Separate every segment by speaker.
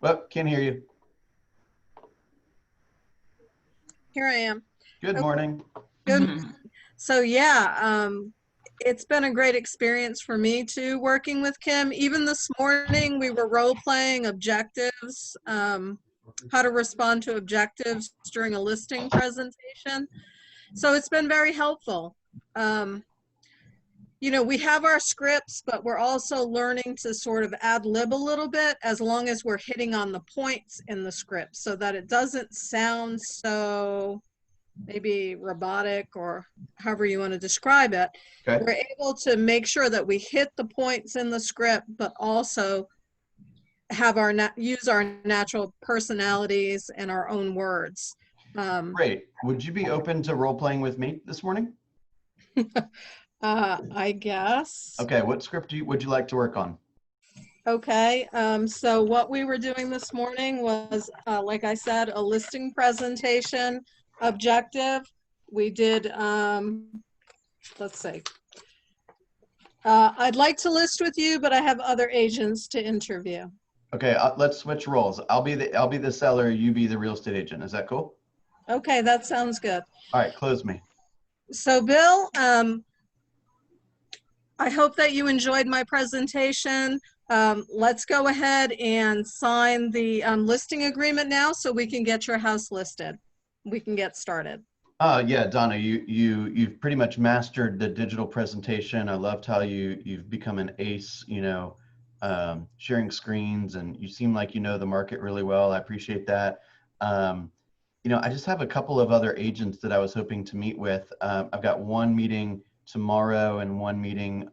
Speaker 1: Well, can't hear you.
Speaker 2: Here I am.
Speaker 1: Good
Speaker 2: Okay,
Speaker 1: morning.
Speaker 2: good. So yeah, it's been a great experience for me too, working with Kim. Even this morning, we were role playing objectives, how to respond to objectives during a listing presentation. So it's been very helpful. Um, we have our scripts, but we're also learning to sort of ad lib a little bit as long as we're hitting on the points in the script so that it doesn't sound so maybe robotic or however you want to describe it.
Speaker 1: Okay.
Speaker 2: We're able to make sure that we hit the points in the script, but also have use our natural personalities and our own words.
Speaker 1: Great. Would you be open to role playing with me this morning?
Speaker 2: I guess.
Speaker 1: Okay. What script would you like to work on?
Speaker 2: Okay, so what we were doing this morning was, like I said, a listing presentation objective. We did, let's see. I'd like to list with you, but I have other agents to interview.
Speaker 1: Okay. Let's switch roles. I'll be the seller. You be the real estate agent. Is that cool?
Speaker 2: Okay, that sounds good.
Speaker 1: All right. Close me.
Speaker 2: So Bill, I hope that you enjoyed my presentation. Let's go ahead and sign the listing agreement now so we can get your house listed. We can get started.
Speaker 1: Yeah, Donna, you've pretty much mastered the digital presentation. I loved how you've become an ace, sharing screens, and you seem like you know the market really well. I appreciate that. I just have a couple of other agents that I was hoping to meet with. I've got one meeting tomorrow and one meeting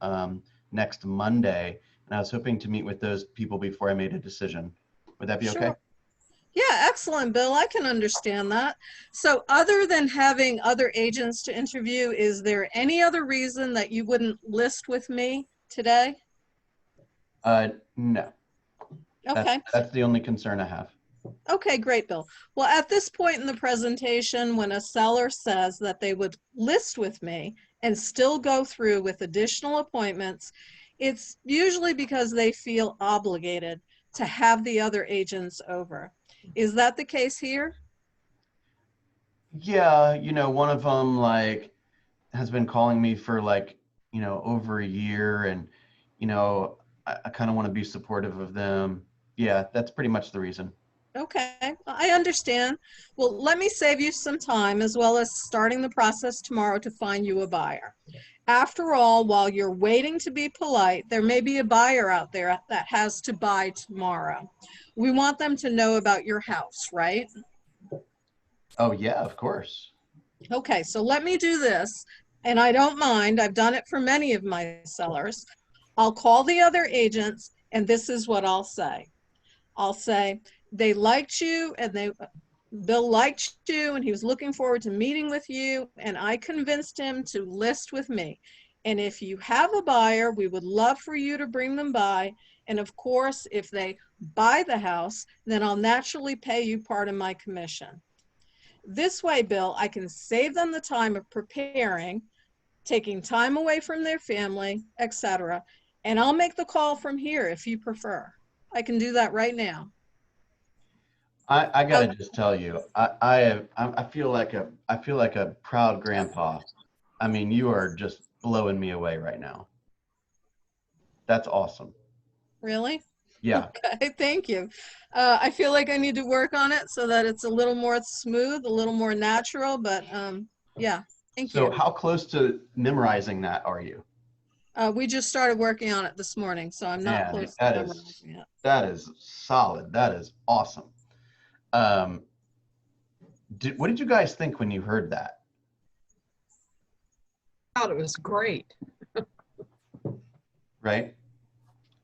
Speaker 1: next Monday, and I was hoping to meet with those people before I made a decision. Would that be okay?
Speaker 2: Sure. Yeah, excellent, Bill. I can understand that. So other than having other agents to interview, is there any other reason that you wouldn't list with me today?
Speaker 1: No.
Speaker 2: Okay.
Speaker 1: That's the only concern I have.
Speaker 2: Okay, great, Bill. Well, at this point in the presentation, when a seller says that they would list with me and still go through with additional appointments, it's usually because they feel obligated to have the other agents over. Is that the case here?
Speaker 1: Yeah, one of them has been calling me for over a year, and I kind of want to be supportive of them. Yeah, that's pretty much the reason.
Speaker 2: Okay, I understand. Well, let me save you some time as well as starting the process tomorrow to find you a buyer. After all, while you're waiting to be polite, there may be a buyer out there that has to buy tomorrow. We want them to know about your house, right?
Speaker 1: Oh yeah, of course.
Speaker 2: Okay, so let me do this, and I don't mind. I've done it for many of my sellers. I'll call the other agents, and this is what I'll say. I'll say, they liked you and Bill liked you and he was looking forward to meeting with you, and I convinced him to list with me. And if you have a buyer, we would love for you to bring them by. And of course, if they buy the house, then I'll naturally pay you part of my commission. This way, Bill, I can save them the time of preparing, taking time away from their family, etc. And I'll make the call from here if you prefer. I can do that right now.
Speaker 1: I gotta just tell you, I feel like a proud grandpa. I mean, you are just blowing me away right now. That's awesome.
Speaker 2: Really?
Speaker 1: Yeah.
Speaker 2: Okay, thank you. I feel like I need to work on it so that it's a little more smooth, a little more natural, but yeah, thank
Speaker 1: So
Speaker 2: you.
Speaker 1: how close to memorizing that are you?
Speaker 2: We just started working on it this morning, so I'm not
Speaker 1: Man,
Speaker 2: close to memorizing it.
Speaker 1: that is solid. That is awesome. Um, what did you guys think when you heard that?
Speaker 3: Thought it was great.
Speaker 1: Right?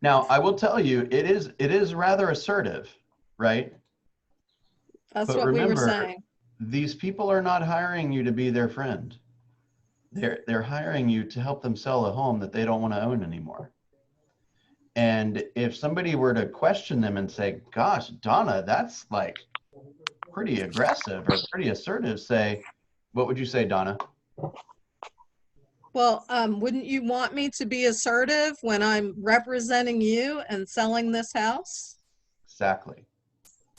Speaker 1: Now, I will tell you, it is rather assertive, right?
Speaker 2: That's
Speaker 1: But
Speaker 2: what we were
Speaker 1: remember,
Speaker 2: saying.
Speaker 1: these people are not hiring you to be their friend. They're hiring you to help them sell a home that they don't want to own anymore. And if somebody were to question them and say, "Gosh, Donna, that's like pretty aggressive or pretty assertive," say, what would you say, Donna?
Speaker 2: Well, wouldn't you want me to be assertive when I'm representing you and selling this house?
Speaker 1: Exactly.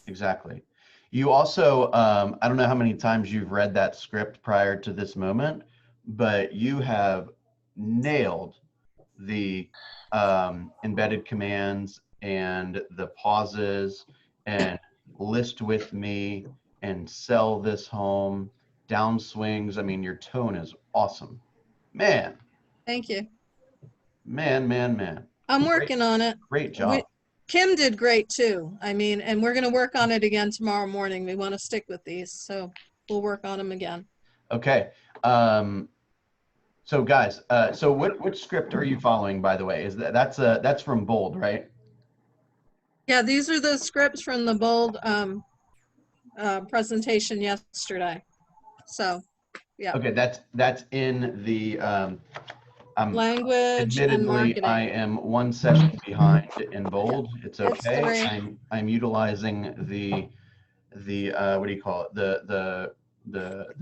Speaker 1: Exactly. You also, I don't know how many times you've read that script prior to this moment, but you have nailed the embedded commands and the pauses and list with me and sell this home, downswings. I mean, your tone is awesome. Man,
Speaker 2: Thank you.
Speaker 1: man.
Speaker 2: I'm
Speaker 1: Great,
Speaker 2: working on it.
Speaker 1: great
Speaker 2: We,
Speaker 1: job.
Speaker 2: Kim did great too. I mean, and we're going to work on it again tomorrow morning. We want to stick with these, so we'll work on them again.
Speaker 1: Okay. So guys, so which script are you following, by the way? Is that's from Bold, right?
Speaker 2: Yeah, these are the scripts from the Bold presentation yesterday. So, yeah.
Speaker 1: Okay, that's in the
Speaker 2: Language and
Speaker 1: admittedly I
Speaker 2: marketing.
Speaker 1: am one session behind in
Speaker 2: Yeah,
Speaker 1: Bold. It's
Speaker 2: it's
Speaker 1: okay.
Speaker 2: 3.
Speaker 1: I'm utilizing the what do you call it? The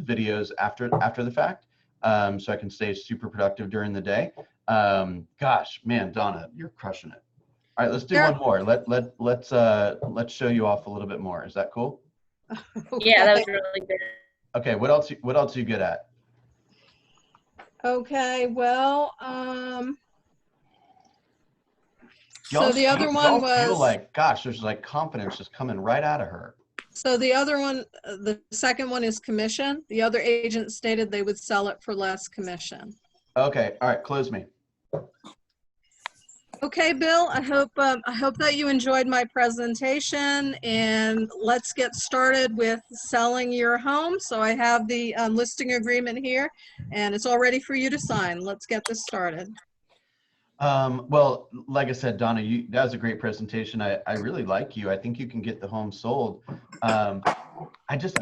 Speaker 1: videos after the fact. So I can stay super productive during the day. Gosh, man, Donna, you're crushing it. All right, let's do one
Speaker 2: There.
Speaker 1: more. Let's show you off a little bit more. Is that cool?
Speaker 3: Yeah, that was
Speaker 2: Okay.
Speaker 3: really good.
Speaker 1: Okay, what else are you good at?
Speaker 2: Okay, well,
Speaker 1: Y'all,
Speaker 2: so the other one
Speaker 1: y'all feel
Speaker 2: was,
Speaker 1: like, gosh, there's like confidence just coming right out of her.
Speaker 2: so the other one, the second one is commission. The other agent stated they would sell it for less commission.
Speaker 1: Okay, all right, close me.
Speaker 2: Okay, Bill, I hope that you enjoyed my presentation, and let's get started with selling your home. So I have the listing agreement here, and it's all ready for you to sign. Let's get this started.
Speaker 1: Well, like I said, Donna, that was a great presentation. I really like you. I think you can get the home sold. I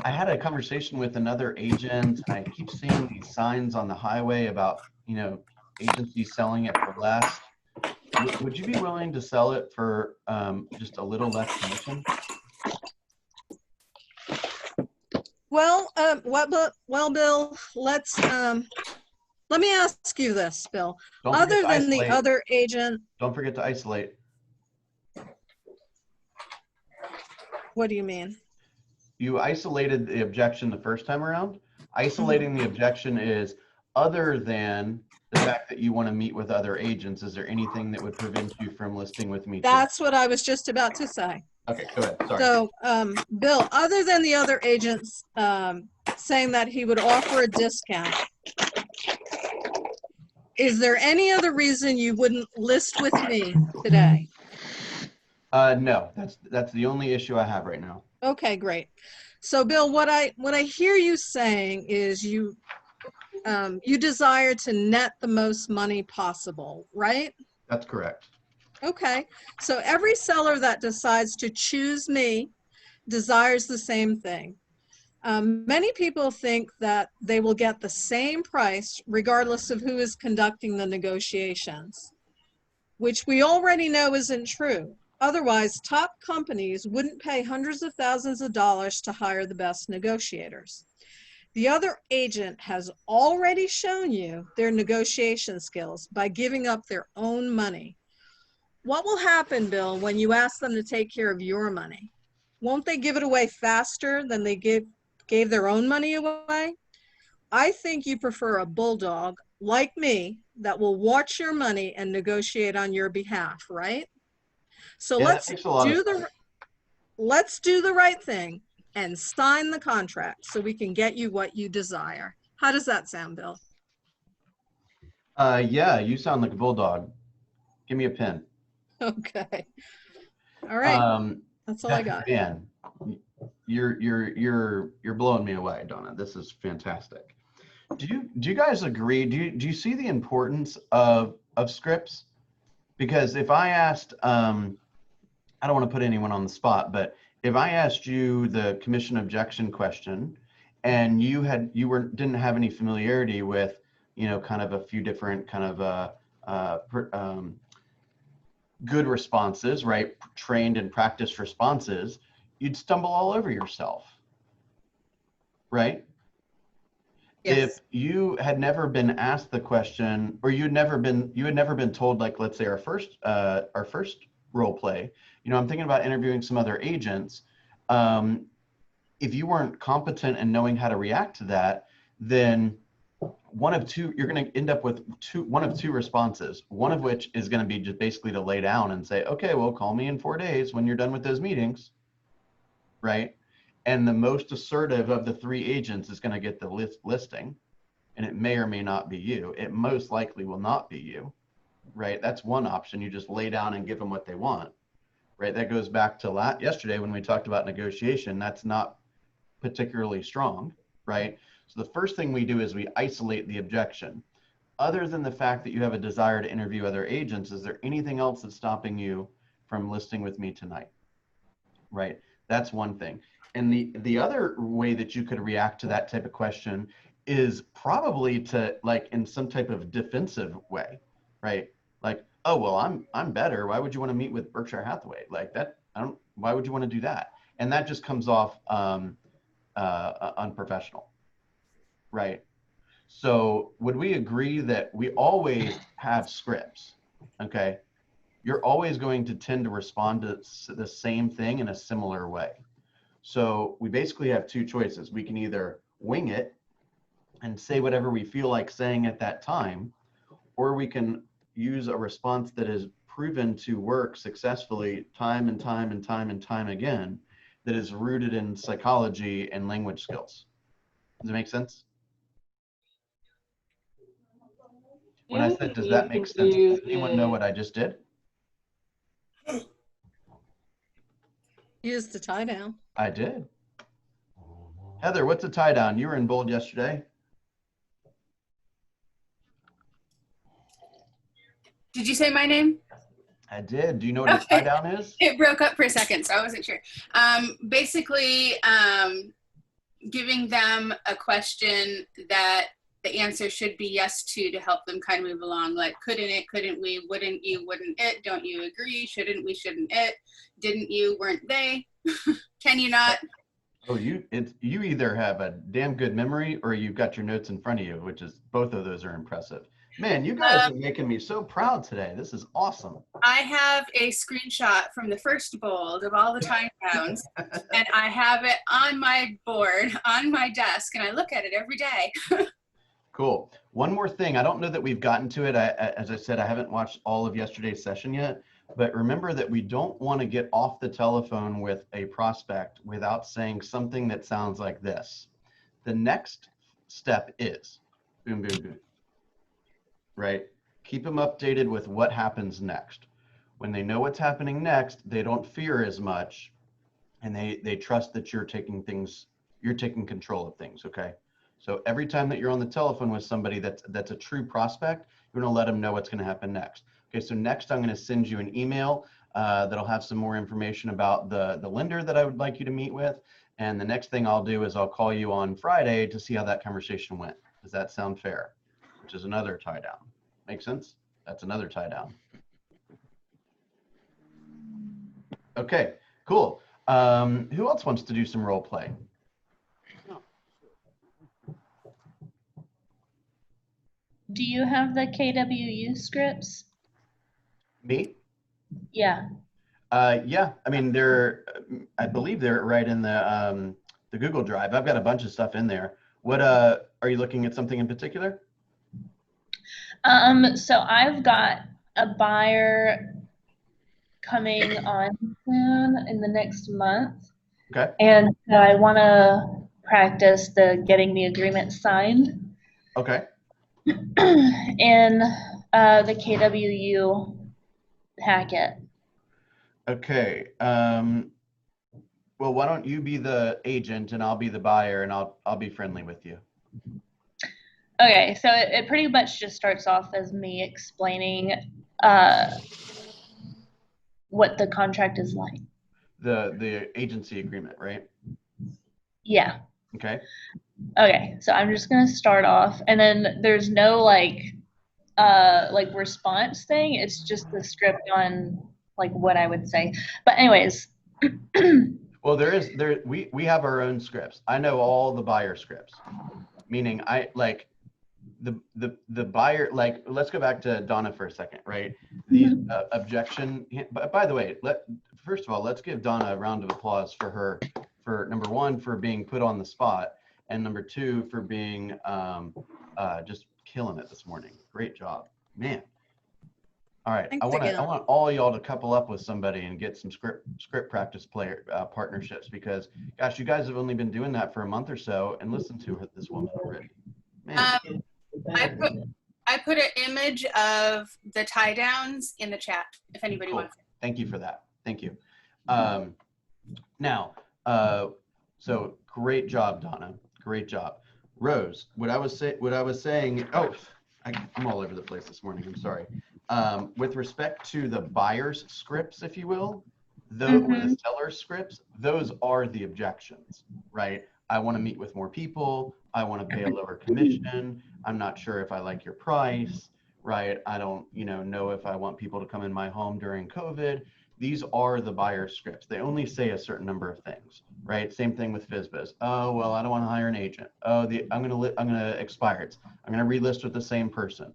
Speaker 1: had a conversation with another agent. I keep seeing these signs on the highway about, agencies selling it for less. Would you be willing to sell it for just a little less commission?
Speaker 2: Well, Bill, let me ask you this, Bill. Other than the other agent,
Speaker 1: don't forget to isolate.
Speaker 2: What do you mean?
Speaker 1: You isolated the objection the first time around. Isolating the objection is, other than the fact that you want to meet with other agents, is there anything that would prevent you from listing with me today?
Speaker 2: That's what I was just about to say.
Speaker 1: Okay, go ahead. Sorry.
Speaker 2: So, Bill, other than the other agents saying that he would offer a discount, is there any other reason you wouldn't list with me today?
Speaker 1: No, that's the only issue I have right now.
Speaker 2: Okay, great. So, Bill, what I hear you saying is you desire to net the most money possible, right?
Speaker 1: That's correct.
Speaker 2: Okay, so every seller that decides to choose me desires the same thing. Many people think that they will get the same price regardless of who is conducting the negotiations, which we already know isn't true. Otherwise, top companies wouldn't pay hundreds of thousands of dollars to hire the best negotiators. The other agent has already shown you their negotiation skills by giving up their own money. What will happen, Bill, when you ask them to take care of your money? Won't they give it away faster than they gave their own money away? I think you prefer a bulldog like me that will watch your money and negotiate on your behalf, right? So
Speaker 1: yeah,
Speaker 2: let's do the right thing and sign the contract so we can get you what you desire. How does that sound, Bill?
Speaker 1: Yeah, you sound like a bulldog. Give me a pen.
Speaker 2: Okay. All right. That's all I got.
Speaker 1: Man, you're blowing me away, Donna. This is fantastic. Do you guys agree? Do you see the importance of scripts? Because if I asked, I don't want to put anyone on the spot, but if I asked you the commission objection question, and you didn't have any familiarity with, kind of a few different kind of good responses, right? Trained and practiced responses, you'd stumble all over yourself, right?
Speaker 2: Yes.
Speaker 1: If you had never been asked the question, or you had never been told, like, let's say our first role play, I'm thinking about interviewing some other agents. If you weren't competent in knowing how to react to that, then one of two, you're going to end up with one of two responses, one of which is going to be just basically to lay down and say, okay, well, call me in 4 days when you're done with those meetings, right? And the most assertive of the 3 agents is going to get the listing, and it may or may not be you. It most likely will not be you, right? That's one option. You just lay down and give them what they want, right? That goes back to yesterday when we talked about negotiation. That's not particularly strong, right? So the first thing we do is we isolate the objection. Other than the fact that you have a desire to interview other agents, is there anything else that's stopping you from listing with me tonight? Right, that's one thing. And the other way that you could react to that type of question is probably to, like, in some type of defensive way, right? Like, oh, well, I'm better. Why would you want to meet with Berkshire Hathaway? Like that, why would you want to do that? And that just comes off unprofessional, right? So would we agree that we always have scripts, okay? You're always going to tend to respond to the same thing in a similar way. So we basically have 2 choices. We can either wing it and say whatever we feel like saying at that time, or we can use a response that is proven to work successfully time and time and time and time again, that is rooted in psychology and language skills. Does it make sense? When I said, does that make sense? Does anyone know what I just did?
Speaker 2: Use the tie down.
Speaker 1: I did. Heather, what's a tie down? You were in bold yesterday.
Speaker 4: Did you say my name?
Speaker 1: I did. Do you know what a tie down is?
Speaker 4: It broke up for a second, so I wasn't sure. Basically, giving them a question that the answer should be yes to help them kind of move along. Like, couldn't it, couldn't we, wouldn't you, wouldn't it, don't you agree, shouldn't we, shouldn't it, didn't you, weren't they, can you not?
Speaker 1: Oh, you either have a damn good memory or you've got your notes in front of you, which is, both of those are impressive. Man, you guys are making me so proud today. This is awesome.
Speaker 4: I have a screenshot from the first bold of all the time downs, and I have it on my board, on my desk, and I look at it every day.
Speaker 1: Cool. One more thing. I don't know that we've gotten to it. As I said, I haven't watched all of yesterday's session yet, but remember that we don't want to get off the telephone with a prospect without saying something that sounds like this. The next step is boom, boom, boom, right? Keep them updated with what happens next. When they know what's happening next, they don't fear as much, and they trust that you're taking control of things, okay? So every time that you're on the telephone with somebody that's a true prospect, you're gonna let them know what's gonna happen next. Okay, so next I'm gonna send you an email that'll have some more information about the lender that I would like you to meet with. And the next thing I'll do is I'll call you on Friday to see how that conversation went. Does that sound fair? Which is another tie down. Make sense? That's another tie down. Okay, cool. Who else wants to do some role play?
Speaker 3: Do you have the KWU scripts?
Speaker 1: Me?
Speaker 3: Yeah.
Speaker 1: Yeah, I mean, I believe they're right in the Google Drive. I've got a bunch of stuff in there. What are you looking at something in particular?
Speaker 3: So I've got a buyer coming on soon in the next month.
Speaker 1: Okay.
Speaker 3: And so I want to practice getting the agreement signed.
Speaker 1: Okay.
Speaker 3: In the KWU packet.
Speaker 1: Okay. Well, why don't you be the agent and I'll be the buyer, and I'll be friendly with you.
Speaker 3: Okay, so it pretty much just starts off as me explaining what the contract is like.
Speaker 1: The agency agreement, right?
Speaker 3: Yeah.
Speaker 1: Okay.
Speaker 3: Okay, so I'm just gonna start off, and then there's no like response thing. It's just the script on like what I would say. But anyways.
Speaker 1: Well, we have our own scripts. I know all the buyer scripts, meaning I like the buyer, like, let's go back to Donna for a second, right? The objection, by the way, first of all, let's give Donna a round of applause for her for number one, for being put on the spot, and number two, for being just killing it this morning. Great job, man. All right,
Speaker 2: Thanks
Speaker 1: I
Speaker 2: again.
Speaker 1: want all y'all to couple up with somebody and get some script practice player partnerships, because gosh, you guys have only been doing that for a month or so, and listen to this woman already. Man.
Speaker 4: I put an image of the tie downs in the chat if anybody
Speaker 1: Cool.
Speaker 4: wants it.
Speaker 1: Thank you for that. Thank you. Now, so great job, Donna. Great job, Rose. What I was saying. Oh, I'm all over the place this morning. I'm sorry. With respect to the buyer's scripts, if you will, or the seller's scripts, those are the objections, right? I want to meet with more people. I want to pay a lower commission. I'm not sure if I like your price, right? I don't, know if I want people to come in my home during COVID. These are the buyer's scripts. They only say a certain number of things, right? Same thing with FSBOs. Oh, well, I don't want to hire an agent. Oh, I'm gonna expire it. I'm gonna relist with the same person,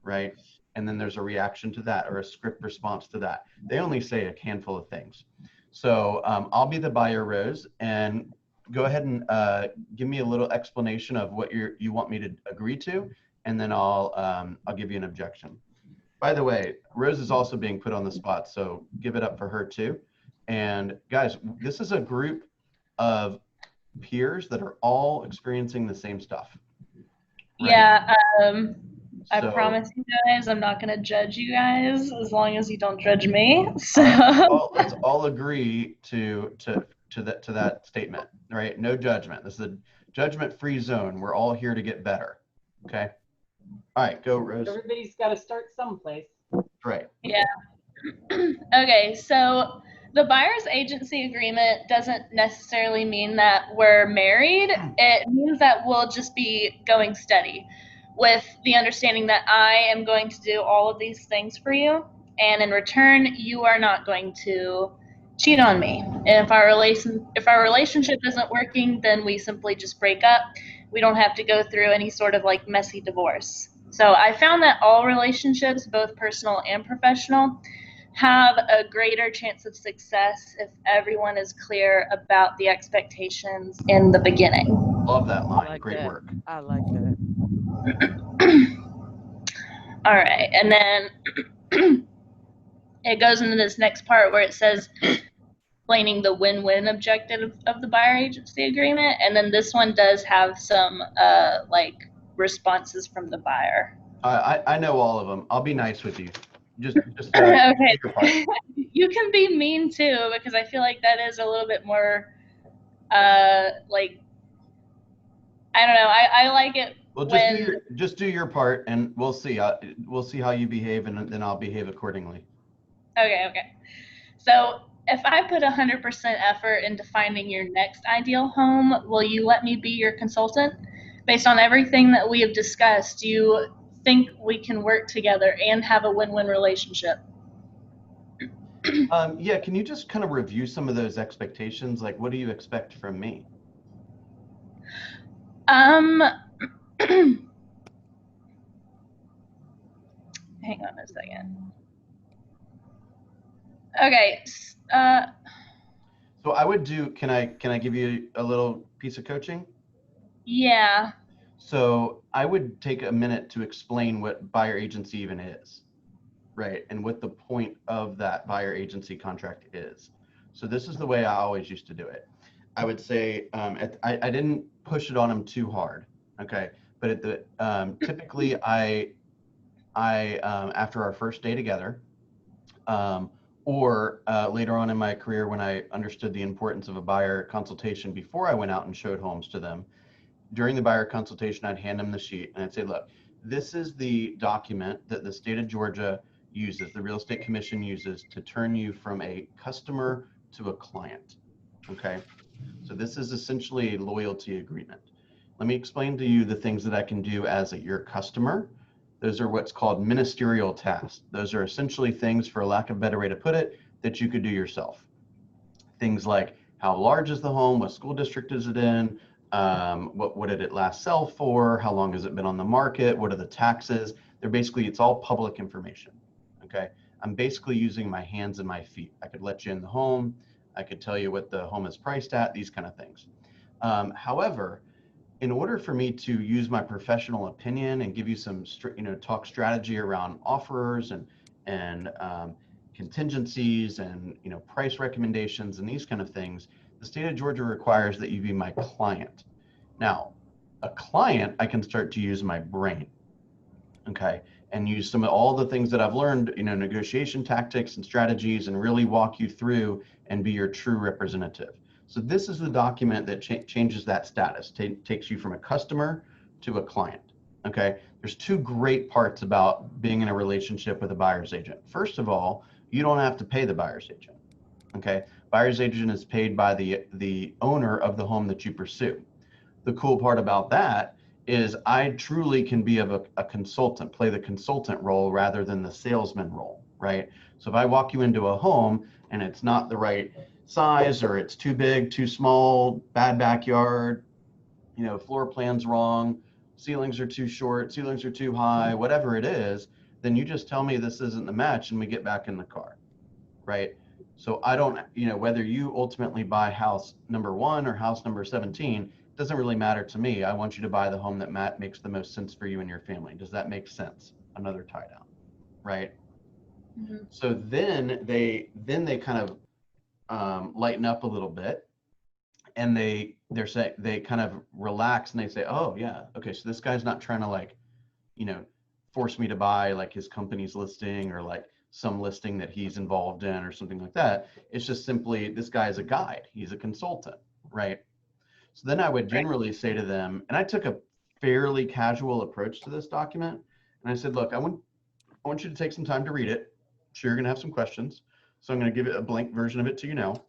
Speaker 1: right? And then there's a reaction to that, or a script response to that. They only say a handful of things. So I'll be the buyer, Rose, and go ahead and give me a little explanation of what you want me to agree to, and then I'll give you an objection. By the way, Rose is also being put on the spot, so give it up for her too. And guys, this is a group of peers that are all experiencing the same stuff. Right?
Speaker 3: Yeah, I promise you guys, I'm not going to judge you guys as long as you don't judge me. So
Speaker 1: let's all agree to that statement, right? No judgment. This is a judgment-free zone. We're all here to get better. Okay. All right, go, Rose.
Speaker 5: Everybody's got to start someplace.
Speaker 1: Right.
Speaker 3: Yeah. Okay, so the buyer's agency agreement doesn't necessarily mean that we're married. It means that we'll just be going steady with the understanding that I am going to do all of these things for you, and in return, you are not going to cheat on me. And if our relationship isn't working, then we simply just break up. We don't have to go through any sort of like messy divorce. So I found that all relationships, both personal and professional, have a greater chance of success if everyone is clear about the expectations in the beginning.
Speaker 1: Love that line.
Speaker 6: Like
Speaker 1: Great
Speaker 6: that.
Speaker 1: work.
Speaker 6: I like that.
Speaker 3: All right, and then it goes into this next part where it says explaining the win-win objective of the buyer agency agreement, and then this one does have some like responses from the buyer.
Speaker 1: I know all of them. I'll be nice with you. Just
Speaker 3: Okay. You can be mean too, because I feel like that is a little bit more like, I don't know. I like it.
Speaker 1: Well, just do your part, and we'll see. We'll see how you behave, and then I'll behave accordingly.
Speaker 3: Okay. So if I put 100% effort into finding your next ideal home, will you let me be your consultant? Based on everything that we have discussed, do you think we can work together and have a win-win relationship?
Speaker 1: Yeah, can you just kind of review some of those expectations? Like, what do you expect from me?
Speaker 3: Hang on a second. Okay.
Speaker 1: So I would do, can I give you a little piece of coaching?
Speaker 3: Yeah.
Speaker 1: So I would take a minute to explain what buyer agency even is, right? And what the point of that buyer agency contract is. So this is the way I always used to do it. I would say, I didn't push it on them too hard, okay? But at the, typically I after our first day together, or later on in my career when I understood the importance of a buyer consultation before I went out and showed homes to them, during the buyer consultation, I'd hand them the sheet and I'd say, look, this is the document that the state of Georgia uses, the Real Estate Commission uses to turn you from a customer to a client, okay? So this is essentially a loyalty agreement. Let me explain to you the things that I can do as your customer. Those are what's called ministerial tasks. Those are essentially things, for lack of a better way to put it, that you could do yourself. Things like, how large is the home? What school district is it in? What did it last sell for? How long has it been on the market? What are the taxes? They're basically, it's all public information, okay? I'm basically using my hands and my feet. I could let you in the home. I could tell you what the home is priced at, these kind of things. However, in order for me to use my professional opinion and give you some, talk strategy around offers and contingencies and, price recommendations and these kind of things, the state of Georgia requires that you be my client. Now, a client, I can start to use my brain, okay, and use some of all the things that I've learned, negotiation tactics and strategies, and really walk you through and be your true representative. So this is the document that changes that status, takes you from a customer to a client, okay? There's two great parts about being in a relationship with a buyer's agent. First of all, you don't have to pay the buyer's agent, okay? Buyer's agent is paid by the owner of the home that you pursue. The cool part about that is I truly can be of a consultant, play the consultant role rather than the salesman role, right? So if I walk you into a home and it's not the right size, or it's too big, too small, bad backyard, floor plan's wrong, ceilings are too short, ceilings are too high, whatever it is, then you just tell me this isn't the match and we get back in the car, right? So I don't, whether you ultimately buy house number 1 or house number 17, doesn't really matter to me. I want you to buy the home that makes the most sense for you and your family. Does that make sense? Another tie down, right? Mm-hmm. So then they kind of lighten up a little bit, and they kind of relax, and they say, oh yeah, okay, so this guy's not trying to force me to buy like his company's listing or like some listing that he's involved in or something like that. It's just simply, this guy is a guide, he's a consultant, right? So then I would generally say to them, and I took a fairly casual approach to this document, and I said, look, I want you to take some time to read it. Sure, you're gonna have some questions, so I'm gonna give it a blank version of it to you now.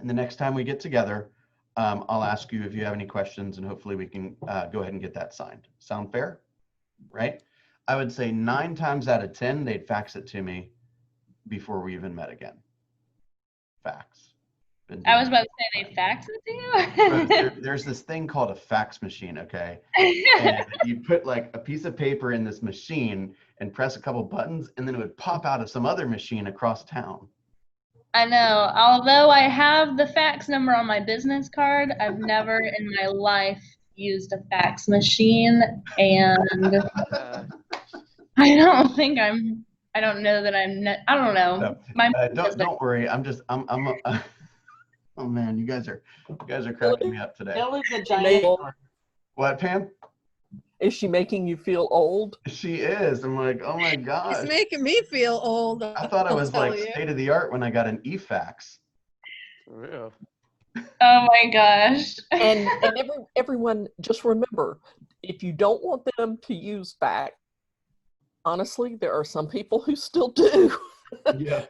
Speaker 1: And the next time we get together, I'll ask you if you have any questions, and hopefully we can go ahead and get that signed. Sound fair? Right? I would say 9 times out of 10, they'd fax it to me before we even met again. Fax.
Speaker 3: I was about to say they fax it to you?
Speaker 1: There's this thing called a fax machine, okay? And you put like a piece of paper in this machine and press a couple buttons, and then it would pop out of some other machine across town.
Speaker 3: I know. Although I have the fax number on my business card, I've never in my life used a fax machine, and I don't know that I don't know.
Speaker 1: No, don't worry. Oh man, you guys are cracking me up today.
Speaker 5: Bill is a giant.
Speaker 1: What, Pam?
Speaker 6: Is she making you feel old?
Speaker 1: She is. I'm like, oh my gosh.
Speaker 2: It's making me feel old.
Speaker 1: I thought I was like state of the art when I got an e-fax.
Speaker 7: Yeah.
Speaker 3: Oh my gosh.
Speaker 6: And everyone, just remember, if you don't want them to use fax, honestly, there are some people who still do.
Speaker 1: Yeah.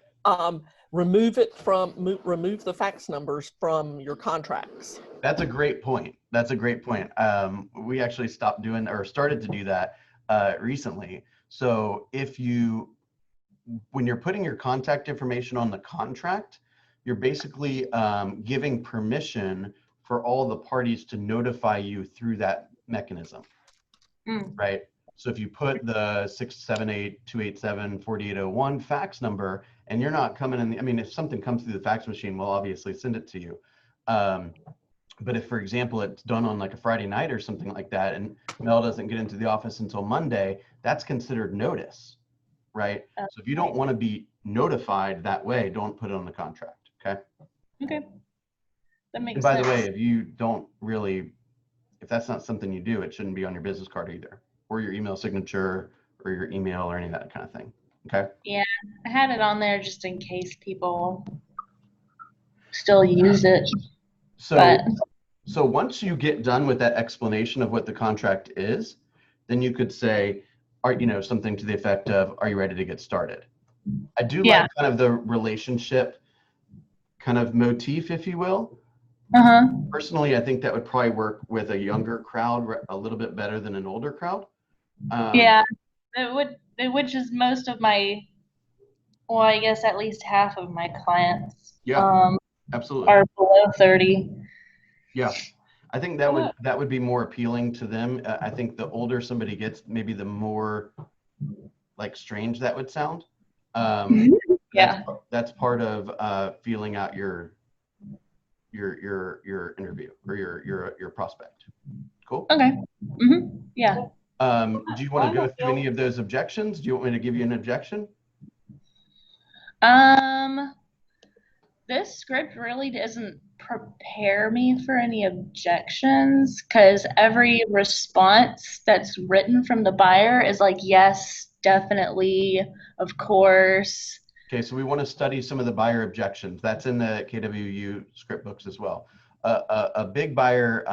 Speaker 6: Remove the fax numbers from your contracts.
Speaker 1: That's a great point. We actually stopped doing or started to do that recently. So when you're putting your contact information on the contract, you're basically giving permission for all the parties to notify you through that mechanism, right? So if you put the 678-287-4801 fax number, and you're not coming in, if something comes through the fax machine, we'll obviously send it to you. But if, for example, it's done on like a Friday night or something like that, and Mel doesn't get into the office until Monday, that's considered notice, right? So if you don't want to be notified that way, don't put it on the contract, okay?
Speaker 3: Okay. That makes
Speaker 1: sense. And by the way, if that's not something you do, it shouldn't be on your business card either, or your email signature, or your email, or any of that kind of thing. Okay.
Speaker 3: Yeah, I had it on there just in case people still use it.
Speaker 1: So once you get done with that explanation of what the contract is, then you could say, something to the effect of, "Are you ready to get started?" I do like kind of the relationship kind of motif, if you will. Personally, I think that would probably work with a younger crowd a little bit better than an older crowd.
Speaker 3: Yeah, which is most of my, well, I guess at least half of my clients.
Speaker 1: Yeah, absolutely.
Speaker 3: Are below 30.
Speaker 1: Yeah, I think that would be more appealing to them. I think the older somebody gets, maybe the more like strange that would sound. That's part of feeling out your your interview or your prospect. Cool.
Speaker 3: Okay. Yeah.
Speaker 1: Do you want to go through any of those objections? Do you want me to give you an objection?
Speaker 3: This script really doesn't prepare me for any objections because every response that's written from the buyer is like, yes, definitely, of course.
Speaker 1: Okay, so we want to study some of the buyer objections. That's in the KWU script books as well. A big buyer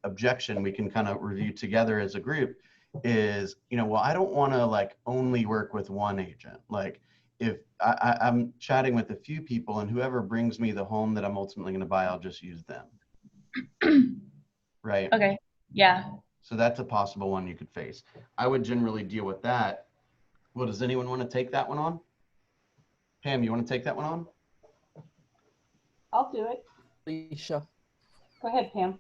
Speaker 1: objection we can kind of review together as a group is, well, I don't want to like only work with one agent. Like if I'm chatting with a few people and whoever brings me the home that I'm ultimately going to buy, I'll just use them. Right?
Speaker 3: Okay. Yeah.
Speaker 1: So that's a possible one you could face. I would generally deal with that. Well, does anyone want to take that one on? Pam, you want to take that one on?
Speaker 5: I'll do it.
Speaker 6: Alicia.
Speaker 5: Go ahead, Pam.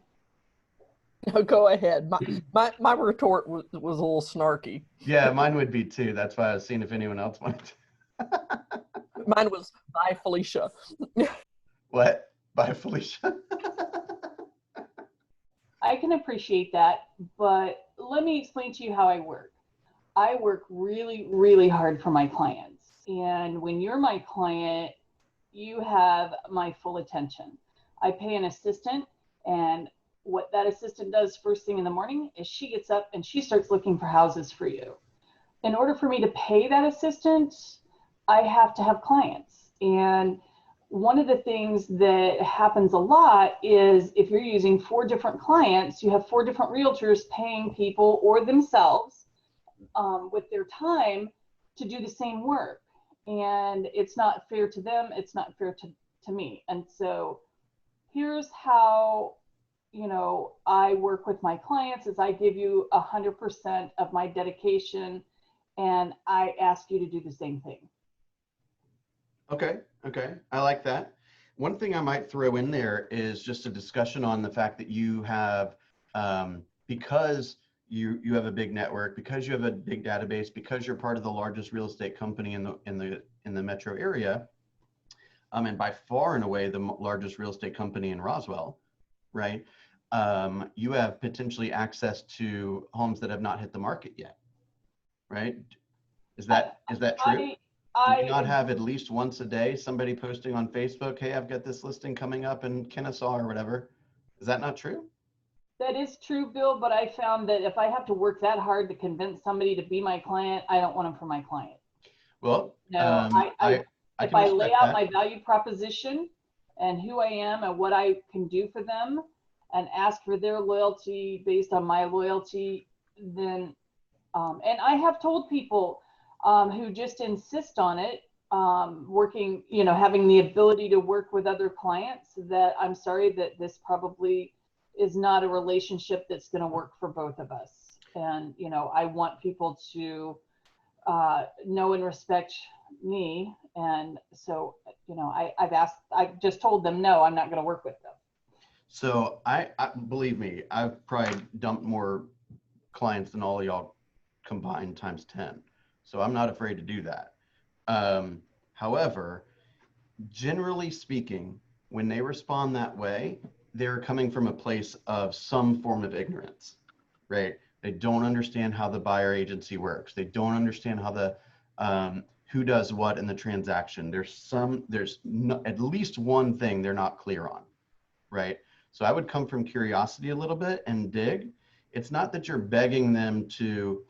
Speaker 6: No, go ahead. My retort was a little snarky.
Speaker 1: Yeah, mine would be too. That's why I was seeing if anyone else wanted to.
Speaker 6: Mine was, bye, Felicia.
Speaker 1: What? Bye, Felicia.
Speaker 5: I can appreciate that, but let me explain to you how I work. I work really, really hard for my clients. And when you're my client, you have my full attention. I pay an assistant, and what that assistant does first thing in the morning is she gets up and she starts looking for houses for you. In order for me to pay that assistant, I have to have clients. And one of the things that happens a lot is if you're using 4 different clients, you have 4 different realtors paying people or themselves with their time to do the same work. And it's not fair to them, it's not fair to me. And so here's how, I work with my clients is I give you 100% of my dedication and I ask you to do the same thing.
Speaker 1: Okay, I like that. One thing I might throw in there is just a discussion on the fact that you have, because you have a big network, because you have a big database, because you're part of the largest real estate company in the metro area, and by far and away the largest real estate company in Roswell, right? You have potentially access to homes that have not hit the market yet, right? Is that true? Do you not have at least once a day somebody posting on Facebook, hey, I've got this listing coming up in Kennesaw or whatever? Is that not true?
Speaker 5: That is true, Bill, but I found that if I have to work that hard to convince somebody to be my client, I don't want them for my client.
Speaker 1: Well,
Speaker 5: No, if I lay out my value proposition and who I am and what I can do for them and ask for their loyalty based on my loyalty, then, and I have told people who just insist on it, working, having the ability to work with other clients, that I'm sorry that this probably is not a relationship that's going to work for both of us. And, I want people to know and respect me. And so, I've just told them, no, I'm not going to work with them.
Speaker 1: So I believe me, I've probably dumped more clients than all of y'all combined times 10. So I'm not afraid to do that. However, generally speaking, when they respond that way, they're coming from a place of some form of ignorance, right? They don't understand how the buyer agency works. They don't understand how the who does what in the transaction. There's at least one thing they're not clear on, right? So I would come from curiosity a little bit and dig. It's not that you're begging them to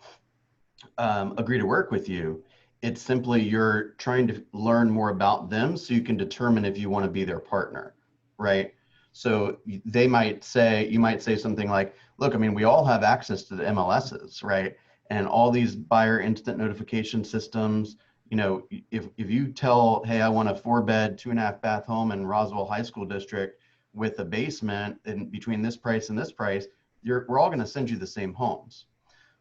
Speaker 1: agree to work with you. It's simply you're trying to learn more about them so you can determine if you want to be their partner, right? So you might say something like, look, I mean, we all have access to the MLSs, right? And all these buyer instant notification systems, if you tell, hey, I want a 4-bed, 2.5-bath home in Roswell High School District with a basement in between this price and this price, we're all going to send you the same homes.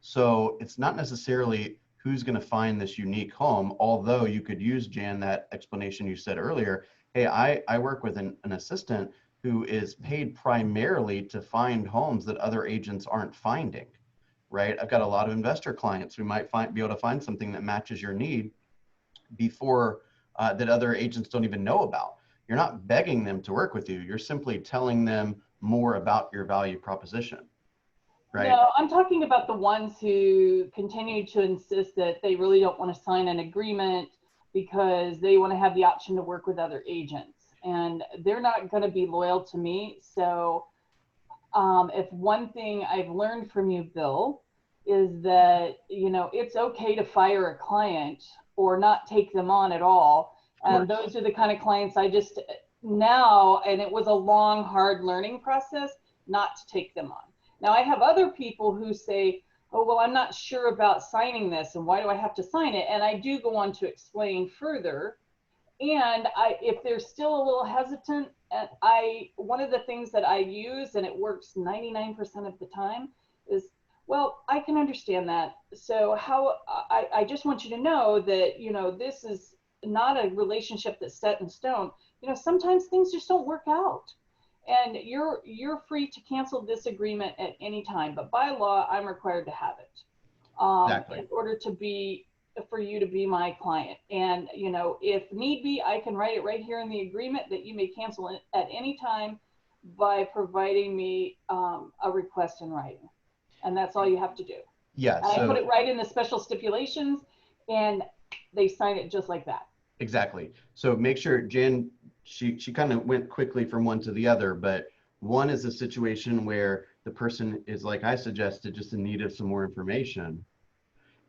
Speaker 1: So it's not necessarily who's going to find this unique home, although you could use, Jan, that explanation you said earlier. Hey, I work with an assistant who is paid primarily to find homes that other agents aren't finding, right? I've got a lot of investor clients who might be able to find something that matches your need before that other agents don't even know about. You're not begging them to work with you. You're simply telling them more about your value proposition, right?
Speaker 5: No, I'm talking about the ones who continue to insist that they really don't want to sign an agreement because they want to have the option to work with other agents, and they're not going to be loyal to me. So if one thing I've learned from you, Bill, is that, you know, it's okay to fire a client or not take them on at all. And those are the kind of clients I just now, and it was a long, hard learning process not to take them on. Now I have other people who say, oh, well, I'm not sure about signing this and why do I have to sign it? And I do go on to explain further. And if they're still a little hesitant, one of the things that I use, and it works 99% of the time, is, well, I can understand that. So I just want you to know that, you know, this is not a relationship that's set in stone. You know, sometimes things just don't work out, and you're free to cancel this agreement at any time. But by law, I'm required to have it
Speaker 1: Exactly.
Speaker 5: in order for you to be my client. And, you know, if need be, I can write it right here in the agreement that you may cancel it at any time by providing me a request in writing. And that's all you have to do.
Speaker 1: Yeah.
Speaker 5: And I put it right in the special stipulations, and they sign it just like that.
Speaker 1: Exactly. So make sure, Jan, she kind of went quickly from one to the other, but one is a situation where the person is, like I suggested, just in need of some more information.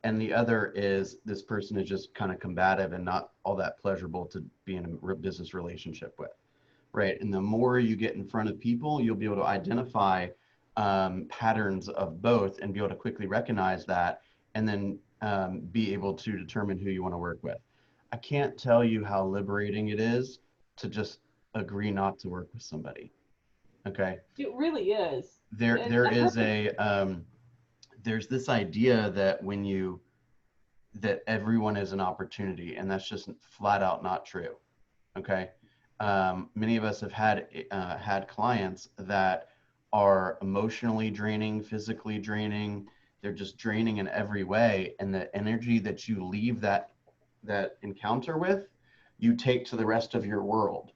Speaker 1: And the other is this person is just kind of combative and not all that pleasurable to be in a business relationship with, right? And the more you get in front of people, you'll be able to identify patterns of both and be able to quickly recognize that, and then be able to determine who you want to work with. I can't tell you how liberating it is to just agree not to work with somebody. Okay.
Speaker 5: It really is.
Speaker 1: There's this idea that that everyone is an opportunity, and that's just flat out not true. Okay. Many of us have had clients that are emotionally draining, physically draining. They're just draining in every way. And the energy that you leave that encounter with, you take to the rest of your world,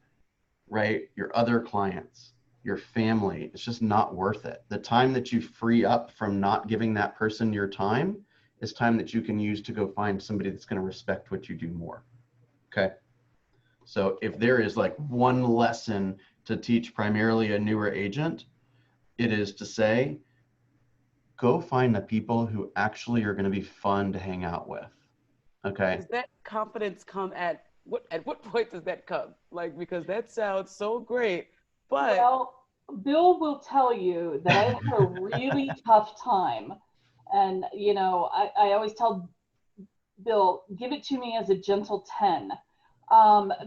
Speaker 1: right? Your other clients, your family. It's just not worth it. The time that you free up from not giving that person your time is time that you can use to go find somebody that's going to respect what you do more. Okay. So if there is like one lesson to teach primarily a newer agent, it is to say, go find the people who actually are going to be fun to hang out with. Okay.
Speaker 7: Does that confidence come at what point does that come? Like, because that sounds so great, but
Speaker 5: well, Bill will tell you that I had a really tough time. And, you know, I always tell Bill, give it to me as a gentle 10,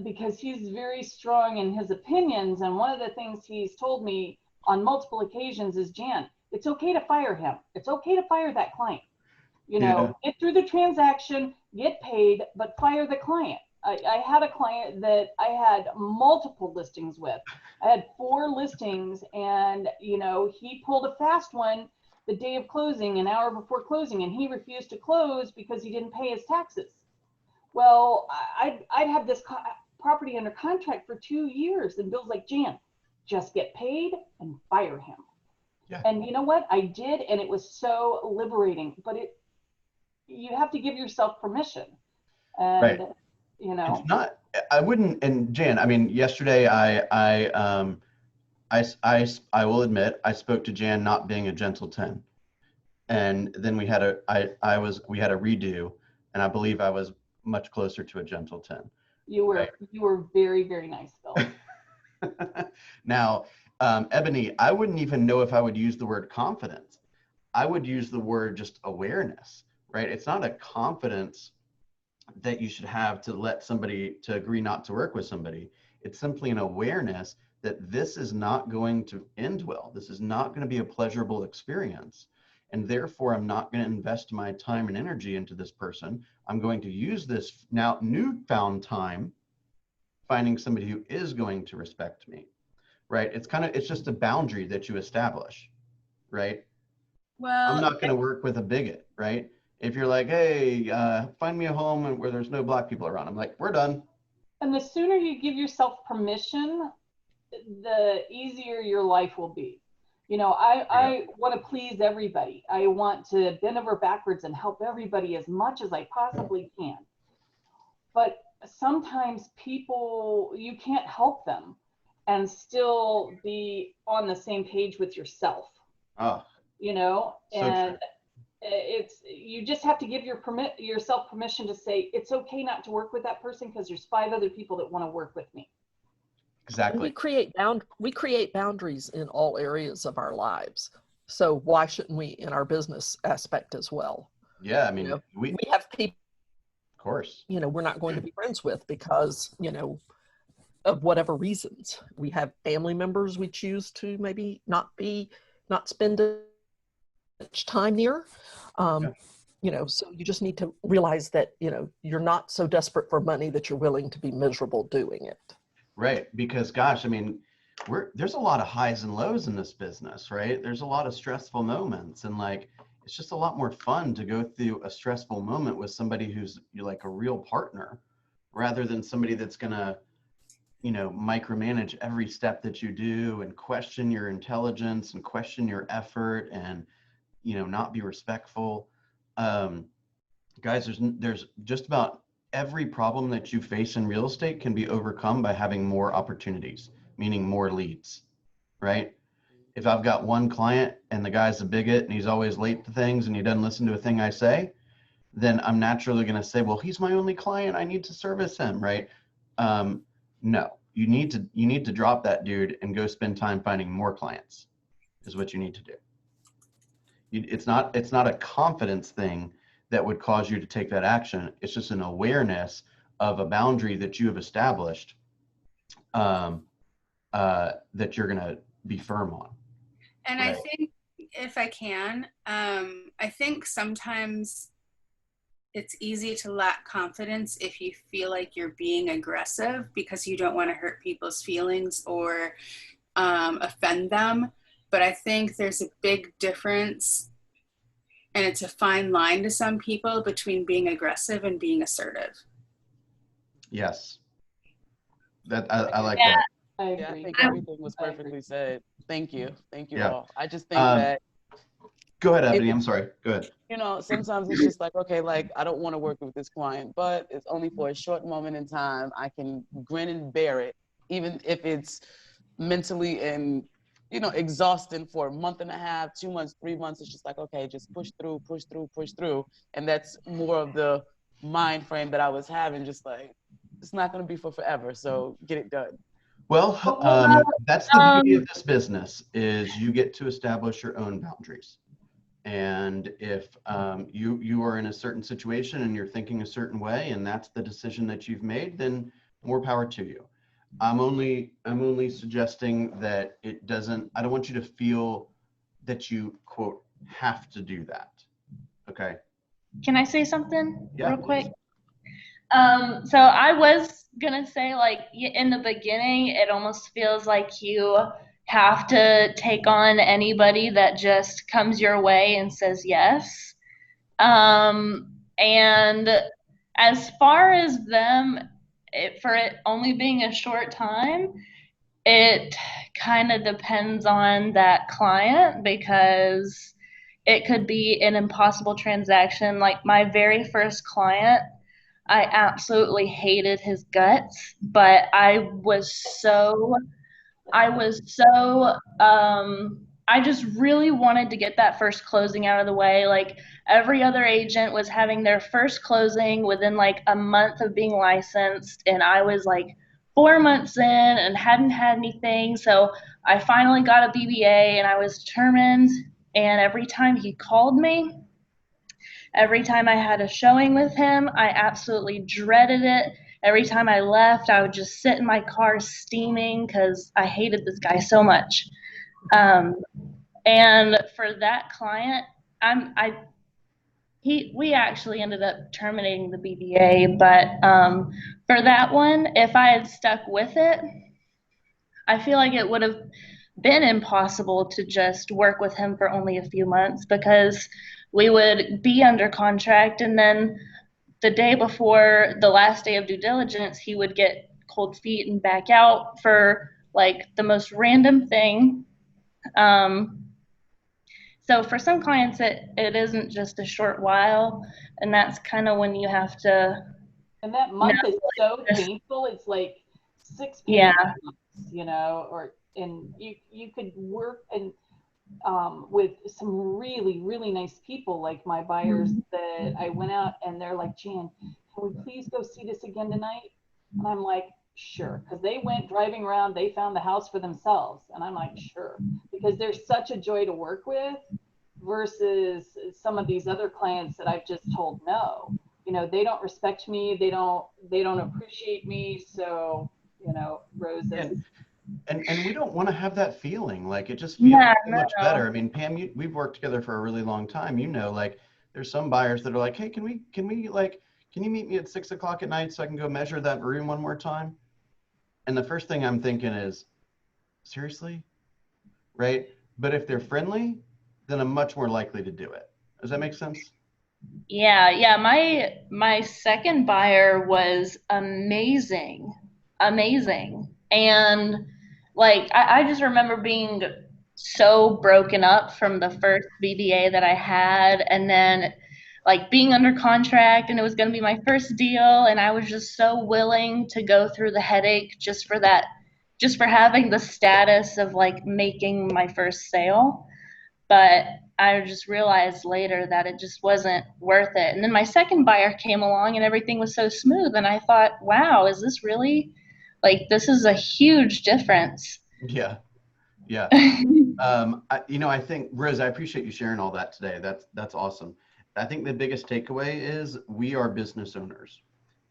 Speaker 5: because he's very strong in his opinions. And one of the things he's told me on multiple occasions is, Jan, it's okay to fire him. It's okay to fire that client. You know, get through the transaction, get paid, but fire the client. I had a client that I had multiple listings with. I had 4 listings, and, you know, he pulled a fast one the day of closing, an hour before closing, and he refused to close because he didn't pay his taxes. Well, I'd had this property under contract for 2 years, and Bill's like, Jan, just get paid and fire him.
Speaker 1: Yeah.
Speaker 5: And you know what? I did, and it was so liberating. But you have to give yourself permission. And,
Speaker 1: right.
Speaker 5: You know,
Speaker 1: it's not, I wouldn't, and Jan, I mean, yesterday I will admit I spoke to Jan not being a gentle 10, and then we had a redo, and I believe I was much closer to a gentle 10.
Speaker 5: You were,
Speaker 1: right?
Speaker 5: You were very, very nice, Bill.
Speaker 1: Now, Ebony, I wouldn't even know if I would use the word confidence. I would use the word just awareness, right? It's not a confidence that you should have to let somebody to agree not to work with somebody. It's simply an awareness that this is not going to end well. This is not going to be a pleasurable experience. And therefore, I'm not going to invest my time and energy into this person. I'm going to use this now newfound time finding somebody who is going to respect me, right? It's just a boundary that you establish, right?
Speaker 4: Well,
Speaker 1: I'm not going to work with a bigot, right? If you're like, hey, find me a home where there's no Black people around, I'm like, we're done.
Speaker 5: And the sooner you give yourself permission, the easier your life will be. You know, I want to please everybody. I want to bend over backwards and help everybody as much as I possibly can. But sometimes people, you can't help them and still be on the same page with yourself.
Speaker 1: Oh,
Speaker 5: you know,
Speaker 1: so
Speaker 5: and
Speaker 1: true.
Speaker 5: it's, you just have to give yourself permission to say it's okay not to work with that person because there's 5 other people that want to work with me.
Speaker 6: And
Speaker 1: Exactly.
Speaker 6: we create boundaries in all areas of our lives. So why shouldn't we in our business aspect as well?
Speaker 1: Yeah, I mean,
Speaker 6: You know,
Speaker 1: we,
Speaker 6: we have people,
Speaker 1: of course.
Speaker 6: you know, we're not going to be friends with because, you know, of whatever reasons. We have family members we choose to maybe not spend much time near.
Speaker 1: Yeah.
Speaker 6: You know, so you just need to realize that, you know, you're not so desperate for money that you're willing to be miserable doing it.
Speaker 1: Right, because gosh, I mean, there's a lot of highs and lows in this business, right? There's a lot of stressful moments, and like it's just a lot more fun to go through a stressful moment with somebody who's you're like a real partner, rather than somebody that's gonna, you know, micromanage every step that you do and question your intelligence and question your effort and, you know, not be respectful. Guys, there's just about every problem that you face in real estate can be overcome by having more opportunities, meaning more leads, right? If I've got one client and the guy's a bigot and he's always late to things and he doesn't listen to a thing I say, then I'm naturally going to say, well, he's my only client, I need to service him, right? No, you need to drop that dude and go spend time finding more clients is what you need to do. It's not a confidence thing that would cause you to take that action. It's just an awareness of a boundary that you have established that you're going to be firm on.
Speaker 4: And
Speaker 1: right.
Speaker 4: I think if I can, I think sometimes it's easy to lack confidence if you feel like you're being aggressive because you don't want to hurt people's feelings or offend them. But I think there's a big difference, and it's a fine line to some people, between being aggressive and being assertive.
Speaker 1: Yes. That I like
Speaker 3: Yeah.
Speaker 1: that.
Speaker 5: I
Speaker 7: Yeah, I
Speaker 5: agree.
Speaker 7: think everything was perfectly said. Thank you
Speaker 1: Yeah.
Speaker 7: all. I just think that,
Speaker 1: Go ahead, Ebony. I'm sorry. Go ahead.
Speaker 7: you know, sometimes it's just like, okay, like I don't want to work with this client, but it's only for a short moment in time. I can grin and bear it, even if it's mentally and, you know, exhausting for a month and a half, 2 months, 3 months. It's just like, okay, just push through. And that's more of the mind frame that I was having, just like, it's not going to be for forever. So get it done.
Speaker 1: Well, that's the beauty of this business is you get to establish your own boundaries. And if you are in a certain situation and you're thinking a certain way and that's the decision that you've made, then more power to you. I'm only suggesting that I don't want you to feel that you, quote, have to do that. Okay.
Speaker 3: Can I say something real quick?
Speaker 1: Please.
Speaker 3: So I was gonna say, like, in the beginning, it almost feels like you have to take on anybody that just comes your way and says yes. And as far as them, for it only being a short time, it kind of depends on that client, because it could be an impossible transaction. Like my very first client, I absolutely hated his guts, but I just really wanted to get that first closing out of the way. Like every other agent was having their first closing within like a month of being licensed, and I was like 4 months in and hadn't had anything. So I finally got a BBA and I was determined, and every time he called me, every time I had a showing with him, I absolutely dreaded it. Every time I left, I would just sit in my car steaming because I hated this guy so much. And for that client, we actually ended up terminating the BBA, but for that one, if I had stuck with it, I feel like it would have been impossible to just work with him for only a few months, because we would be under contract, and then the day before the last day of due diligence, he would get cold feet and back out for like the most random thing. So for some clients, it isn't just a short while, and that's kind of when you have to.
Speaker 5: And that month is so painful. It's like 6
Speaker 3: Yeah.
Speaker 5: painful months, you know, and you could work and with some really, really nice people, like my buyers that I went out and they're like, Jan, can we please go see this again tonight? And I'm like, sure. Because they went driving around, they found the house for themselves. And I'm like, sure. Because they're such a joy to work with versus some of these other clients that I've just told no. You know, they don't respect me. They don't appreciate me. So, you know, roses.
Speaker 1: And we don't want to have that feeling. Like, it just feels so much
Speaker 3: No.
Speaker 1: better. I mean, Pam, we've worked together for a really long time. You know, like, there's some buyers that are like, hey, can you meet me at 6 o'clock at night so I can go measure that room one more time? And the first thing I'm thinking is, seriously? Right? But if they're friendly, then I'm much more likely to do it. Does that make sense?
Speaker 3: Yeah. My second buyer was amazing. And like I just remember being so broken up from the first BDA that I had, and then like being under contract, and it was going to be my first deal, and I was just so willing to go through the headache just for having the status of like making my first sale. But I just realized later that it just wasn't worth it. And then my second buyer came along and everything was so smooth, and I thought, wow, is this really, like, this is a huge difference.
Speaker 1: Yeah. I think, Rose, I appreciate you sharing all that today. That's awesome. I think the biggest takeaway is we are business owners,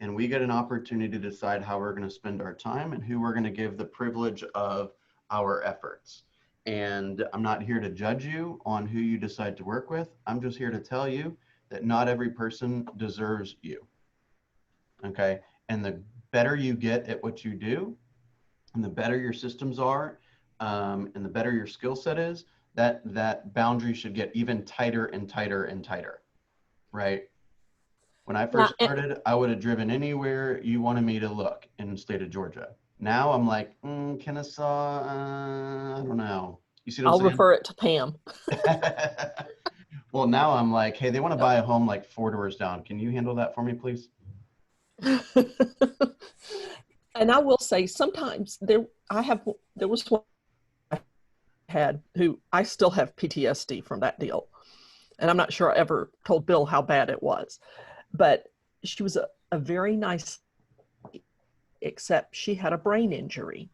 Speaker 1: and we get an opportunity to decide how we're going to spend our time and who we're going to give the privilege of our efforts. And I'm not here to judge you on who you decide to work with. I'm just here to tell you that not every person deserves you. Okay. And the better you get at what you do, and the better your systems are, and the better your skill set is, that boundary should get even tighter and tighter and tighter. Right? When I first started, I would have driven anywhere you wanted me to look in the state of Georgia. Now I'm like, Kennesaw, I don't know. You see what I'm saying?
Speaker 6: I'll refer it to Pam.
Speaker 1: Well, now I'm like, hey, they want to buy a home like 4 doors down. Can you handle that for me, please?
Speaker 6: And I will say, sometimes there was one I had who I still have PTSD from that deal. And I'm not sure I ever told Bill how bad it was, but she was a very nice, except she had a brain injury.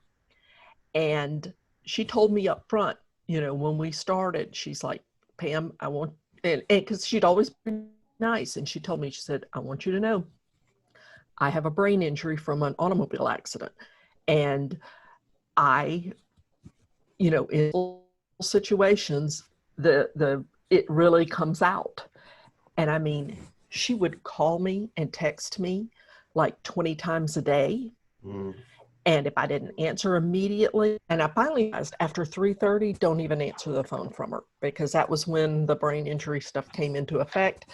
Speaker 6: And she told me up front, you know, when we started, she's like, Pam, I want, and because she'd always been nice. And she told me, she said, I want you to know, I have a brain injury from an automobile accident. And I, you know, in situations, it really comes out. And I mean, she would call me and text me like 20 times a day. And if I didn't answer immediately, and I finally realized after 3:30, don't even answer the phone from her, because that was when the brain injury stuff came into effect.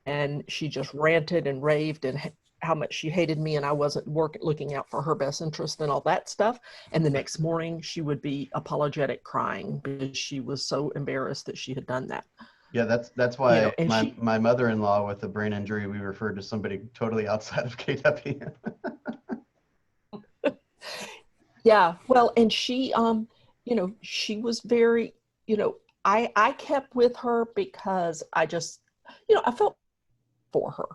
Speaker 6: And she just ranted and raved and how much she hated me, and I wasn't looking out for her best interest and all that stuff. And the next morning she would be apologetic, crying because she was so embarrassed that she had done that.
Speaker 1: Yeah, that's why,
Speaker 6: you know,
Speaker 1: my mother-in-law with a brain injury, we referred to somebody totally outside of KW.
Speaker 6: Yeah, well, and she, you know, she was very, you know, I kept with her because I just, you know, I felt for her.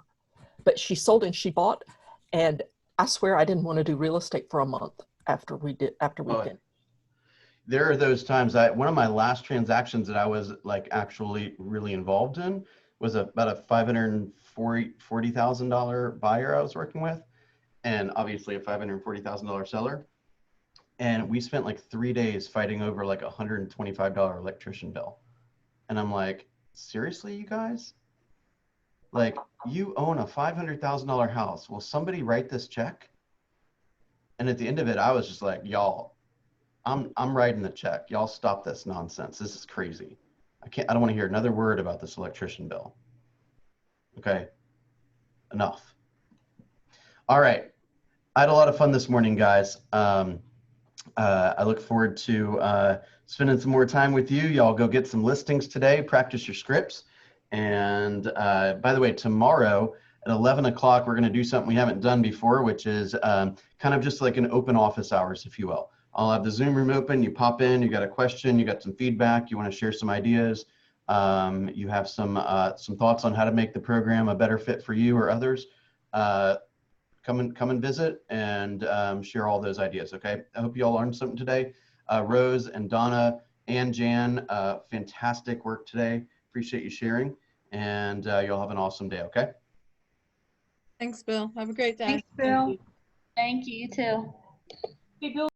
Speaker 6: But she sold and she bought, and I swear I didn't want to do real estate for a month after we did. There
Speaker 1: are those times. One of my last transactions that I was like actually really involved in was about a $540,000 buyer I was working with, and obviously a $540,000 seller. And we spent like 3 days fighting over like a $125 electrician bill. And I'm like, seriously, you guys? Like, you own a $500,000 house. Will somebody write this check? And at the end of it, I was just like, y'all, I'm writing the check. Y'all stop this nonsense. This is crazy. I don't want to hear another word about this electrician bill. Okay, enough. All right. I had a lot of fun this morning, guys. I look forward to spending some more time with you. Y'all go get some listings today, practice your scripts. And by the way, tomorrow at 11 o'clock, we're going to do something we haven't done before, which is kind of just like an open office hours, if you will. I'll have the Zoom room open. You pop in, you got a question, you got some feedback, you want to share some ideas, you have some thoughts on how to make the program a better fit for you or others. Come and visit and share all those ideas. Okay. I hope you all learned something today. Rose and Donna and Jan, fantastic work today. Appreciate you sharing, and you'll have an awesome day. Okay.
Speaker 2: Thanks, Bill. Have a great day.
Speaker 8: Thanks, Bill.
Speaker 3: Thank you, you too.
Speaker 5: Hey, Bill.